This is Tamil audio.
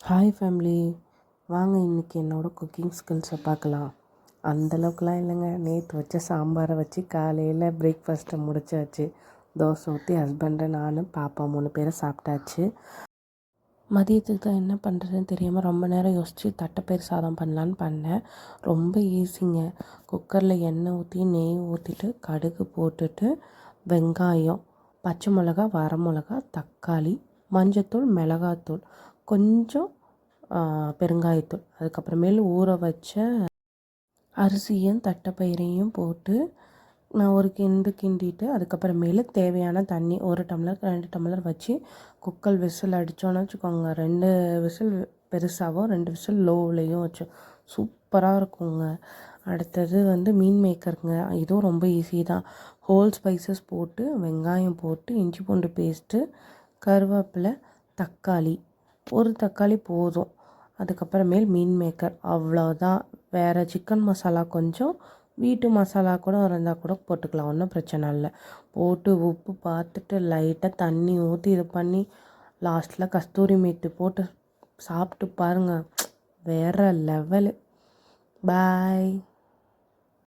ஹாய் ஃபேமிலி, வாங்க இன்றைக்கி என்னோடய குக்கிங் ஸ்கில்ஸை பார்க்கலாம். அந்தளவுக்குலாம் இல்லைங்க. நேற்று வச்ச சாம்பாரை வச்சு காலையில் பிரேக்ஃபாஸ்ட்டை முடிச்சாச்சு. தோசை ஊற்றி ஹஸ்பண்டு நான் பாப்பா 3 பேரை சாப்பிட்டாச்சு. மதியத்துக்கு தான் என்ன பண்ணுறதுன்னு தெரியாமல் ரொம்ப நேரம் யோசித்து தட்டைப்பயிறு சாதம் பண்ணலான்னு பண்ணேன். ரொம்ப ஈஸிங்க. குக்கரில் எண்ணெய் ஊற்றி நெய் ஊற்றிட்டு கடுகு போட்டுட்டு வெங்காயம், பச்சை மிளகா, வரமிளகா, தக்காளி, மஞ்சத்தூள், மிளகாத்தூள், கொஞ்சம் பெருங்காயத்தூள், அதுக்கப்புறமேல் ஊற வச்ச அரிசியும் தட்டைப்பயிரையும் போட்டு நான் ஒரு கிண்டிட்டு அதுக்கப்புறமேலு தேவையான தண்ணி 1 டம்ளர் 2 டம்ளர் வச்சு குக்கர் விசில் அடித்தோன்னு வச்சுக்கோங்க. 2 விசில் பெருசாகவும் 2 விசில் லோவ்லேயும் வச்சோம். சூப்பராக இருக்குங்க. அடுத்தது மீன் மேக்கருங்க. இதுவும் ரொம்ப ஈஸி தான். ஹோல் ஸ்பைசஸ் போட்டு வெங்காயம் போட்டு இஞ்சி பூண்டு பேஸ்ட்டு, கருவேப்பிலை, தக்காளி, ஒரு தக்காளி போதும். அதுக்கப்புறமேல் மீன் மேக்கர், அவ்வளோதான். வேறு சிக்கன் மசாலா கொஞ்சம், வீட்டு மசாலா கூட இருந்தால் கூட போட்டுக்கலாம், ஒன்றும் பிரச்சனை இல்லை. போட்டு உப்பு பார்த்துட்டு லைட்டாக தண்ணி ஊற்றி இது பண்ணி லாஸ்ட்டில் கஸ்தூரி மேத்தி போட்டு சாப்பிட்டு பாருங்கள். வேறு லெவலு. பாய்.